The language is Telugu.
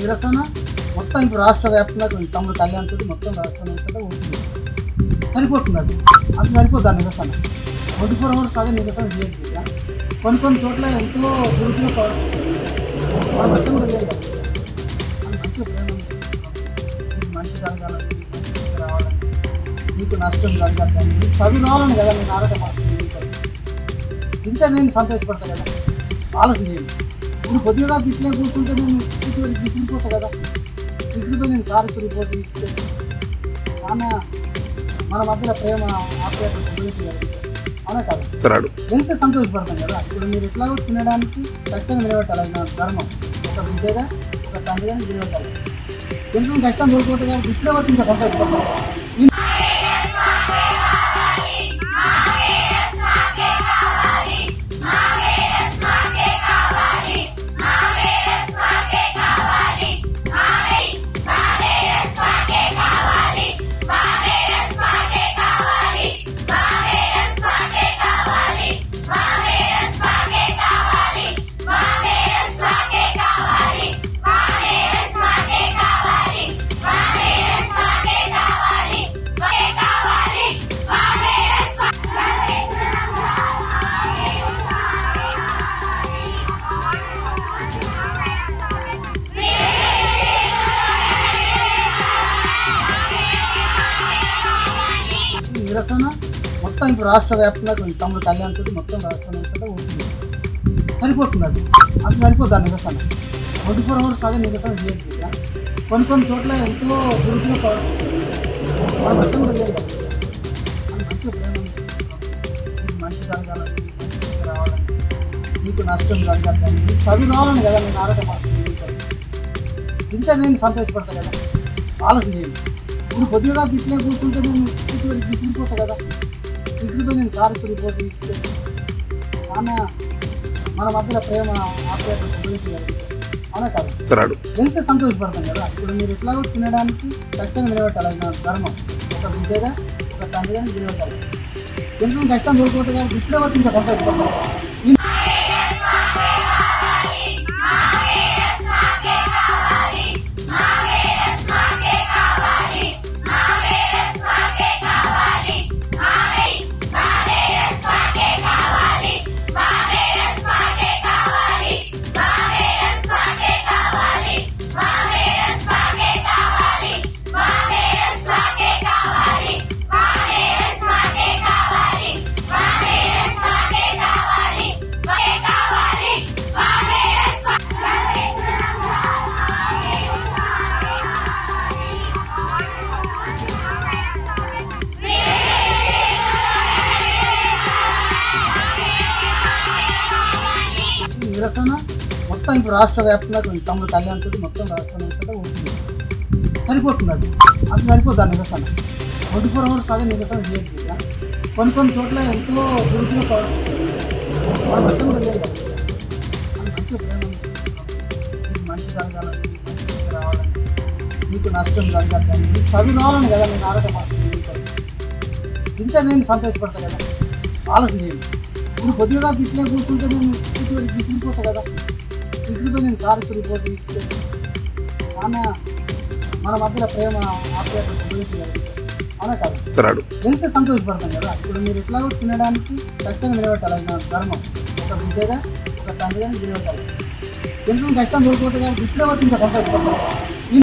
నిరసన మొత్తం ఇప్పుడు రాష్ట్ర వ్యాప్తంగా తమ్ముడు కళ్యాణ్ తోటి మొత్తం రాష్ట్రం అంతటా ఉంటుంది. సరిపోతుంది అది అంత సరిపోతుంది ఆ నిరసన. 24 hours అదే నిరసన చేయట్లేదు. కొన్ని చోట్ల ఎంతో గురుతులు మన మొత్తం కూడా లేదు. అది మంచి ప్రేమ నీకు మంచి జరగాలని, మంచి రావాలని, నీకు నష్టం జరగాలని, నీకు చదువు రావాలని కదా నేను ఆరాటపడుతుంది. ఇంత నేను సంతోషపడతా కదా, ఆలోచన చేయండి. ఇప్పుడు కొద్దిగా గిట్లే కూర్చుంటే నేను గిసిరిపోతా కదా, గిసిరిపోయి నేను కారు రిపోర్ట్ ఇస్తే మన మధ్యలో ప్రేమ ఆప్యాయత గురించి అవునా కదా, ఎంత సంతోషపడతాం కదా. ఇప్పుడు మీరు ఎట్లాగో తినడానికి కష్టంగా నిలబెట్టాలి, నా ధర్మం. ఒక బిడ్డగా ఒక తండ్రిగా నిలబెట్టాలి. ఎంత కష్టం దొరికిపోతే కాబట్టి ఇప్పుడే వచ్చి ఇంకా సంతోషపడతాం. నిరసన మొత్తం ఇప్పుడు రాష్ట్ర వ్యాప్తంగా తమ్ముడు కళ్యాణ్ తోటి మొత్తం రాష్ట్రం అంతటా ఉంటుంది. సరిపోతుంది అది అంత సరిపోతుంది ఆ నిరసన. 24 hours అదే నిరసన చేయట్లేదు. కొన్ని చోట్ల ఎంతో గురుతులు మన మొత్తం కూడా లేదు. అది మంచి ప్రేమ నీకు మంచి జరగాలని, మంచి రావాలని, నీకు నష్టం జరగాలని, నీకు చదువు రావాలని కదా నేను ఆరాటపడుతుంది. ఇంత నేను సంతోషపడతా కదా, ఆలోచన చేయండి. ఇప్పుడు కొద్దిగా గిట్లే కూర్చుంటే నేను గిసిరిపోతా కదా, గిసిరిపోయి నేను కారు రిపోర్ట్ ఇస్తే మన మధ్యలో ప్రేమ ఆప్యాయత గురించి అవునా కదా, ఎంత సంతోషపడతాం కదా. ఇప్పుడు మీరు ఎట్లాగో తినడానికి కష్టంగా నిలబెట్టాలి, నా ధర్మం. ఒక బిడ్డగా ఒక తండ్రిగా నిలబెట్టాలి. ఎంత కష్టం దొరికిపోతే కాబట్టి ఇప్పుడే వచ్చి ఇంకా సంతోషపడతాం. నిరసన మొత్తం ఇప్పుడు రాష్ట్ర వ్యాప్తంగా తమ్ముడు కళ్యాణ్ తోటి మొత్తం రాష్ట్రం అంతటా ఉంటుంది. సరిపోతుంది అది అంత సరిపోతుంది ఆ నిరసన. 24 hours అదే నిరసన చేయట్లేదు. కొన్ని చోట్ల ఎంతో గురుతులు మన మొత్తం కూడా లేదు. అది మంచి ప్రేమ నీకు మంచి జరగాలని, మంచి రావాలని, నీకు నష్టం జరగాలని, నీకు చదువు రావాలని కదా నేను ఆరాటపడుతుంది. ఇంత నేను సంతోషపడతా కదా, ఆలోచన చేయండి. ఇప్పుడు కొద్దిగా గిట్లే కూర్చుంటే నేను గిసిరిపోతా కదా, గిసిరిపోయి నేను కారు రిపోర్ట్ ఇస్తే మన మధ్యలో ప్రేమ ఆప్యాయత గురించి అవునా కదా, ఎంత సంతోషపడతాం కదా. ఇప్పుడు మీరు ఎట్లాగో తినడానికి కష్టంగా నిలబెట్టాలి, నా ధర్మం. ఒక బిడ్డగా ఒక తండ్రిగా నిలబెట్టాలి. ఎంత కష్టం దొరికిపోతే కాబట్టి ఇప్పుడే వచ్చి ఇంకా సంతోషపడతాం.